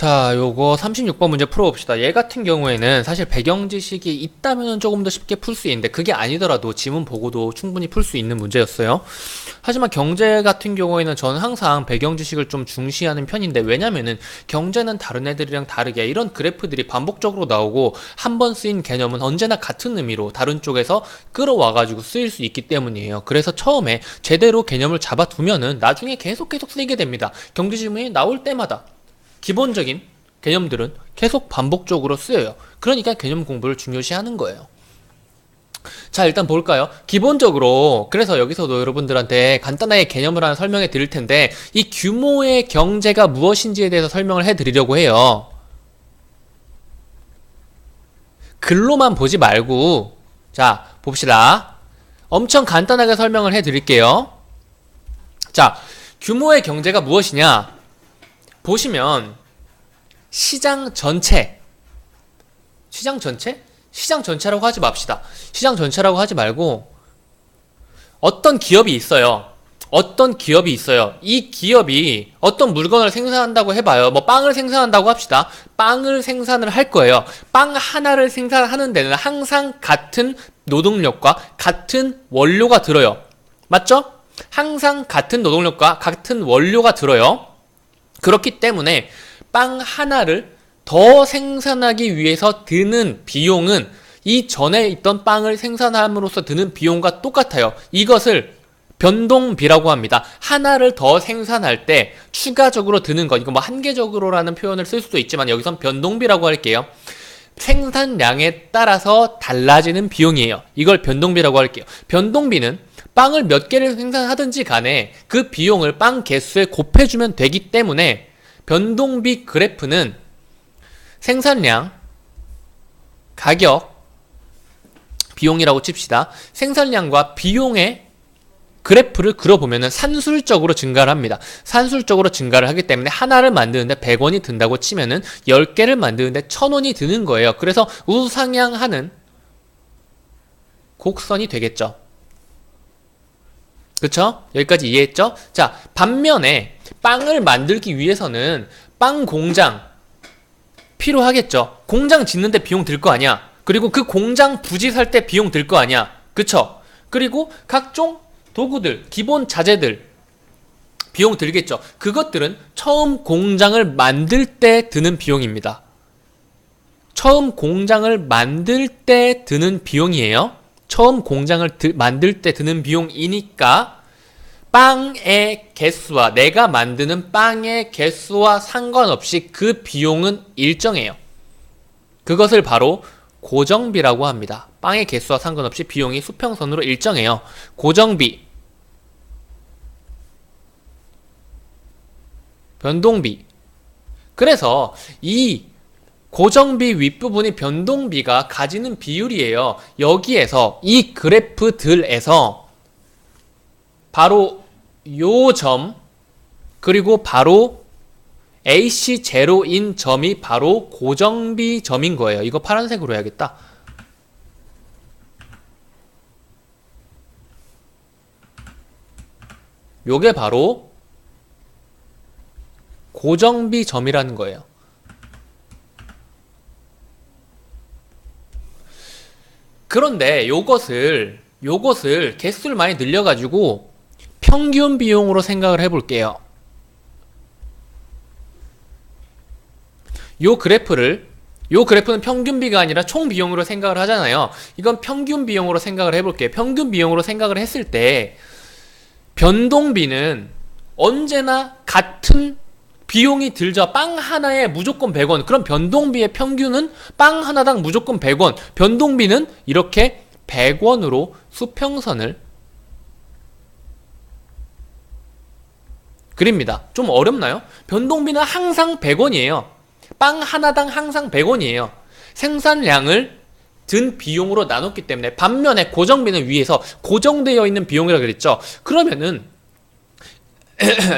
자, 요거 36번 문제 풀어봅시다. 얘 같은 경우에는 사실 배경 지식이 있다면 조금 더 쉽게 풀 수 있는데 그게 아니더라도 지문 보고도 충분히 풀 수 있는 문제였어요. 하지만 경제 같은 경우에는 저는 항상 배경 지식을 좀 중시하는 편인데, 왜냐면은 경제는 다른 애들이랑 다르게 이런 그래프들이 반복적으로 나오고 한 번 쓰인 개념은 언제나 같은 의미로 다른 쪽에서 끌어와가지고 쓰일 수 있기 때문이에요. 그래서 처음에 제대로 개념을 잡아두면은 나중에 계속 쓰이게 됩니다. 경제 지문이 나올 때마다 기본적인 개념들은 계속 반복적으로 쓰여요. 그러니까 개념 공부를 중요시 하는 거예요. 자, 일단 볼까요? 기본적으로 그래서 여기서도 여러분들한테 간단하게 개념을 하나 설명해 드릴 텐데, 이 규모의 경제가 무엇인지에 대해서 설명을 해 드리려고 해요. 글로만 보지 말고, 자, 봅시다. 엄청 간단하게 설명을 해 드릴게요. 자, 규모의 경제가 무엇이냐? 보시면 시장 전체, 시장 전체라고 하지 맙시다. 시장 전체라고 하지 말고 어떤 기업이 있어요. 이 기업이 어떤 물건을 생산한다고 해봐요. 뭐 빵을 생산한다고 합시다. 빵을 생산을 할 거예요. 빵 하나를 생산하는 데는 항상 같은 노동력과 같은 원료가 들어요. 맞죠? 항상 같은 노동력과 같은 원료가 들어요. 그렇기 때문에 빵 하나를 더 생산하기 위해서 드는 비용은 이전에 있던 빵을 생산함으로써 드는 비용과 똑같아요. 이것을 변동비라고 합니다. 하나를 더 생산할 때 추가적으로 드는 것, 이거 뭐 한계적으로라는 표현을 쓸 수도 있지만 여기선 변동비라고 할게요. 생산량에 따라서 달라지는 비용이에요. 이걸 변동비라고 할게요. 변동비는 빵을 몇 개를 생산하든지 간에 그 비용을 빵 개수에 곱해주면 되기 때문에 변동비 그래프는 생산량, 가격, 비용이라고 칩시다. 생산량과 비용의 그래프를 그려보면 산술적으로 증가를 합니다. 산술적으로 증가를 하기 때문에 하나를 만드는데 100원이 든다고 치면은 10개를 만드는데 1000원이 드는 거예요. 그래서 우상향하는 곡선이 되겠죠. 그쵸? 여기까지 이해했죠? 자, 반면에 빵을 만들기 위해서는 빵 공장 필요하겠죠. 공장 짓는데 비용 들 거 아니야. 그리고 그 공장 부지 살 때 비용 들 거 아니야. 그쵸? 그리고 각종 도구들, 기본 자재들 비용 들겠죠. 그것들은 처음 공장을 만들 때 드는 비용입니다. 처음 공장을 만들 때 드는 비용이에요. 처음 공장을 만들 때 드는 비용이니까 빵의 개수와 내가 만드는 빵의 개수와 상관없이 그 비용은 일정해요. 그것을 바로 고정비라고 합니다. 빵의 개수와 상관없이 비용이 수평선으로 일정해요. 고정비, 변동비. 그래서 이 고정비 윗부분이 변동비가 가지는 비율이에요. 여기에서 이 그래프들에서 바로 요 점, 그리고 바로 AC0인 점이 바로 고정비 점인 거예요. 이거 파란색으로 해야겠다. 요게 바로 고정비 점이라는 거예요. 그런데 요것을 개수를 많이 늘려가지고 평균 비용으로 생각을 해볼게요. 요 그래프는 평균비가 아니라 총 비용으로 생각을 하잖아요. 이건 평균 비용으로 생각을 해볼게요. 평균 비용으로 생각을 했을 때 변동비는 언제나 같은 비용이 들죠. 빵 하나에 무조건 100원. 그럼 변동비의 평균은 빵 하나당 무조건 100원. 변동비는 이렇게 100원으로 수평선을 그립니다. 좀 어렵나요? 변동비는 항상 100원이에요. 빵 하나당 항상 100원이에요. 생산량을 든 비용으로 나눴기 때문에. 반면에 고정비는 위에서 고정되어 있는 비용이라고 그랬죠. 그러면은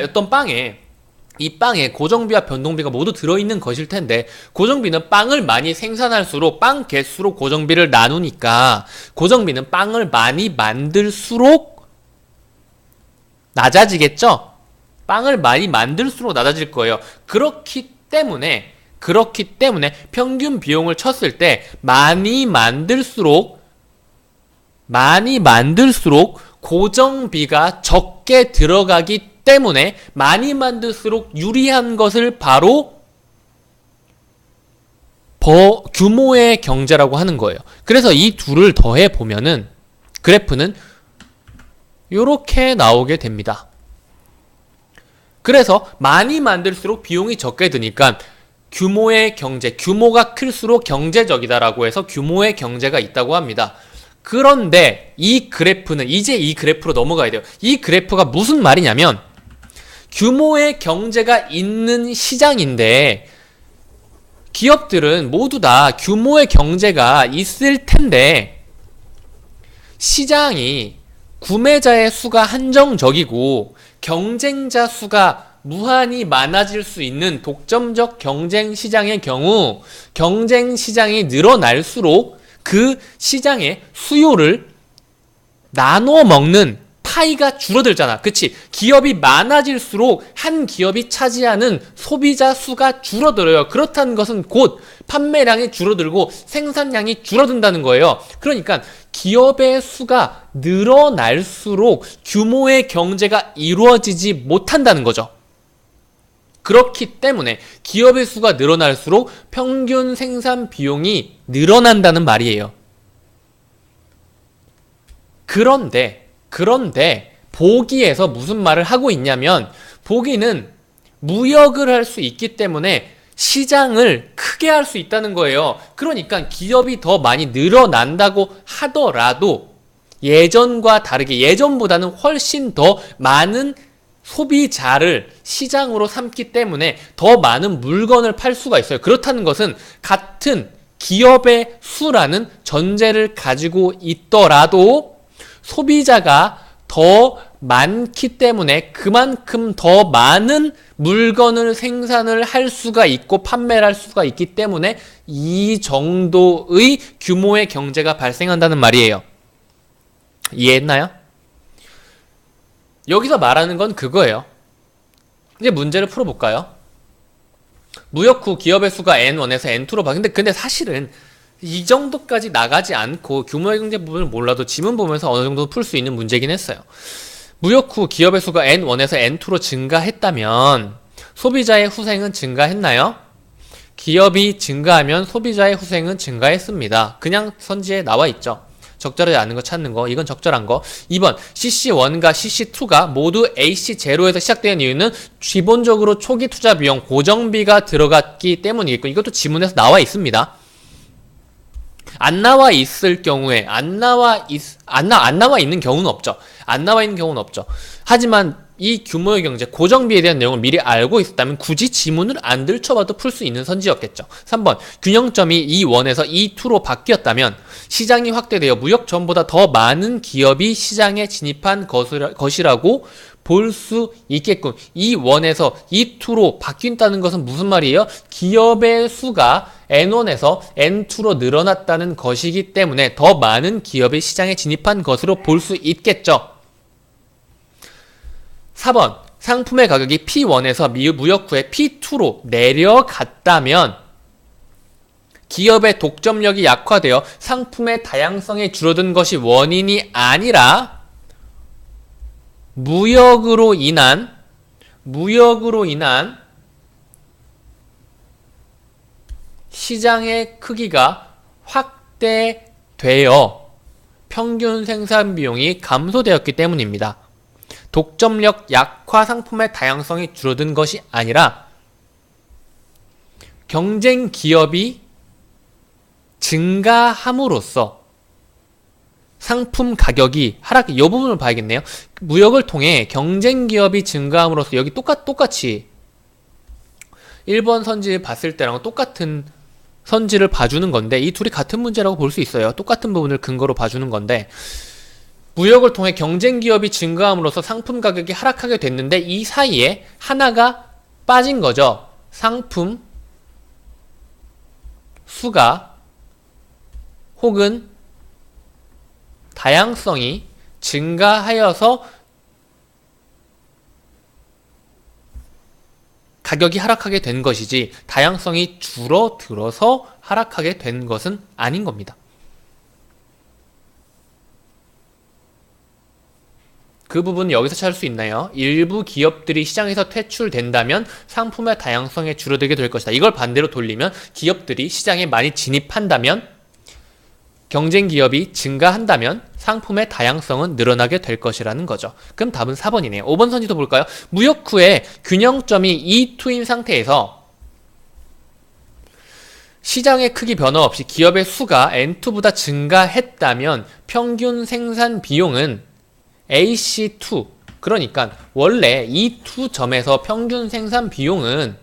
어떤 이 빵에 고정비와 변동비가 모두 들어있는 것일 텐데, 고정비는 빵을 많이 생산할수록 빵 개수로 고정비를 나누니까 고정비는 빵을 많이 만들수록 낮아지겠죠? 빵을 많이 만들수록 낮아질 거예요. 그렇기 때문에 평균 비용을 쳤을 때 많이 만들수록 고정비가 적게 들어가기 때문에 많이 만들수록 유리한 것을 바로 규모의 경제라고 하는 거예요. 그래서 이 둘을 더해 보면은 그래프는 이렇게 나오게 됩니다. 그래서 많이 만들수록 비용이 적게 드니까 규모의 경제, 규모가 클수록 경제적이다라고 해서 규모의 경제가 있다고 합니다. 그런데 이 그래프는 이제 이 그래프로 넘어가야 돼요. 이 그래프가 무슨 말이냐면 규모의 경제가 있는 시장인데 기업들은 모두 다 규모의 경제가 있을 텐데 시장이 구매자의 수가 한정적이고 경쟁자 수가 무한히 많아질 수 있는 독점적 경쟁 시장의 경우 경쟁 시장이 늘어날수록 그 시장의 수요를 나눠 먹는 파이가 줄어들잖아. 그치? 기업이 많아질수록 한 기업이 차지하는 소비자 수가 줄어들어요. 그렇다는 것은 곧 판매량이 줄어들고 생산량이 줄어든다는 거예요. 그러니까 기업의 수가 늘어날수록 규모의 경제가 이루어지지 못한다는 거죠. 그렇기 때문에 기업의 수가 늘어날수록 평균 생산 비용이 늘어난다는 말이에요. 그런데 보기에서 무슨 말을 하고 있냐면 보기는 무역을 할 수 있기 때문에 시장을 크게 할 수 있다는 거예요. 그러니까 기업이 더 많이 늘어난다고 하더라도 예전과 다르게 예전보다는 훨씬 더 많은 소비자를 시장으로 삼기 때문에 더 많은 물건을 팔 수가 있어요. 그렇다는 것은 같은 기업의 수라는 전제를 가지고 있더라도 소비자가 더 많기 때문에 그만큼 더 많은 물건을 생산을 할 수가 있고 판매를 할 수가 있기 때문에 이 정도의 규모의 경제가 발생한다는 말이에요. 이해했나요? 여기서 말하는 건 그거예요. 이제 문제를 풀어볼까요? 무역 후 기업의 수가 N1에서 N2로 바뀌는데 근데 사실은 이 정도까지 나가지 않고 규모의 경제 부분을 몰라도 지문 보면서 어느 정도 풀 수 있는 문제긴 했어요. 무역 후 기업의 수가 N1에서 N2로 증가했다면 소비자의 후생은 증가했나요? 기업이 증가하면 소비자의 후생은 증가했습니다. 그냥 선지에 나와 있죠. 적절하지 않은 거 찾는 거, 이건 적절한 거. 2번, CC1과 CC2가 모두 AC0에서 시작되는 이유는 기본적으로 초기 투자 비용, 고정비가 들어갔기 때문이겠고, 이것도 지문에서 나와 있습니다. 안 나와 있을 경우에, 안 나와 있는 경우는 없죠. 안 나와 있는 경우는 없죠. 하지만 이 규모의 경제, 고정비에 대한 내용을 미리 알고 있었다면 굳이 지문을 안 들춰봐도 풀 수 있는 선지였겠죠. 3번, 균형점이 E1에서 E2로 바뀌었다면 시장이 확대되어 무역 전보다 더 많은 기업이 시장에 진입한 것이라고 볼 수 있겠군. E1에서 E2로 바뀐다는 것은 무슨 말이에요? 기업의 수가 N1에서 N2로 늘어났다는 것이기 때문에 더 많은 기업이 시장에 진입한 것으로 볼 수 있겠죠. 4번, 상품의 가격이 P1에서 무역 후에 P2로 내려갔다면 기업의 독점력이 약화되어 상품의 다양성이 줄어든 것이 원인이 아니라 무역으로 인한 시장의 크기가 확대되어 평균 생산 비용이 감소되었기 때문입니다. 독점력 약화 상품의 다양성이 줄어든 것이 아니라 경쟁 기업이 증가함으로써 상품 가격이 이 부분을 봐야겠네요. 무역을 통해 경쟁 기업이 증가함으로써 여기 똑같이 1번 선지 봤을 때랑 똑같은 선지를 봐주는 건데 이 둘이 같은 문제라고 볼 수 있어요. 똑같은 부분을 근거로 봐주는 건데 무역을 통해 경쟁 기업이 증가함으로써 상품 가격이 하락하게 됐는데 이 사이에 하나가 빠진 거죠. 상품 수가 혹은 다양성이 증가하여서 가격이 하락하게 된 것이지 다양성이 줄어들어서 하락하게 된 것은 아닌 겁니다. 그 부분 여기서 찾을 수 있나요? 일부 기업들이 시장에서 퇴출된다면 상품의 다양성이 줄어들게 될 것이다. 이걸 반대로 돌리면 기업들이 시장에 많이 진입한다면 경쟁 기업이 증가한다면 상품의 다양성은 늘어나게 될 것이라는 거죠. 그럼 답은 4번이네요. 5번 선지도 볼까요? 무역 후에 균형점이 E2인 상태에서 시장의 크기 변화 없이 기업의 수가 N2보다 증가했다면 평균 생산 비용은 AC2, 그러니까 원래 E2점에서 평균 생산 비용은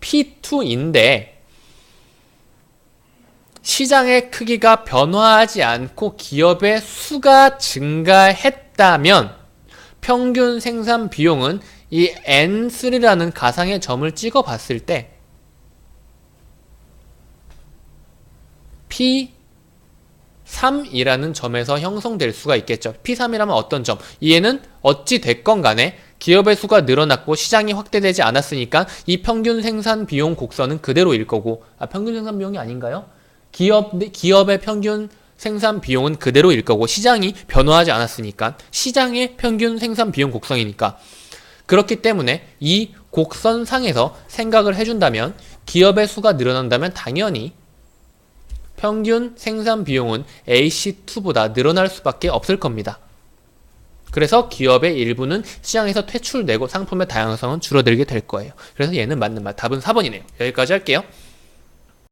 P2인데 시장의 크기가 변화하지 않고 기업의 수가 증가했다면 평균 생산 비용은 이 N3라는 가상의 점을 찍어 봤을 때 P3이라는 점에서 형성될 수가 있겠죠. P3이라면 어떤 점? 얘는 어찌 됐건 간에 기업의 수가 늘어났고 시장이 확대되지 않았으니까 이 평균 생산 비용 곡선은 그대로일 거고, 평균 생산 비용이 아닌가요? 기업의 평균 생산 비용은 그대로일 거고 시장이 변화하지 않았으니까 시장의 평균 생산 비용 곡선이니까, 그렇기 때문에 이 곡선상에서 생각을 해준다면 기업의 수가 늘어난다면 당연히 평균 생산 비용은 AC2보다 늘어날 수밖에 없을 겁니다. 그래서 기업의 일부는 시장에서 퇴출되고 상품의 다양성은 줄어들게 될 거예요. 그래서 얘는 맞는 말. 답은 4번이네요. 여기까지 할게요.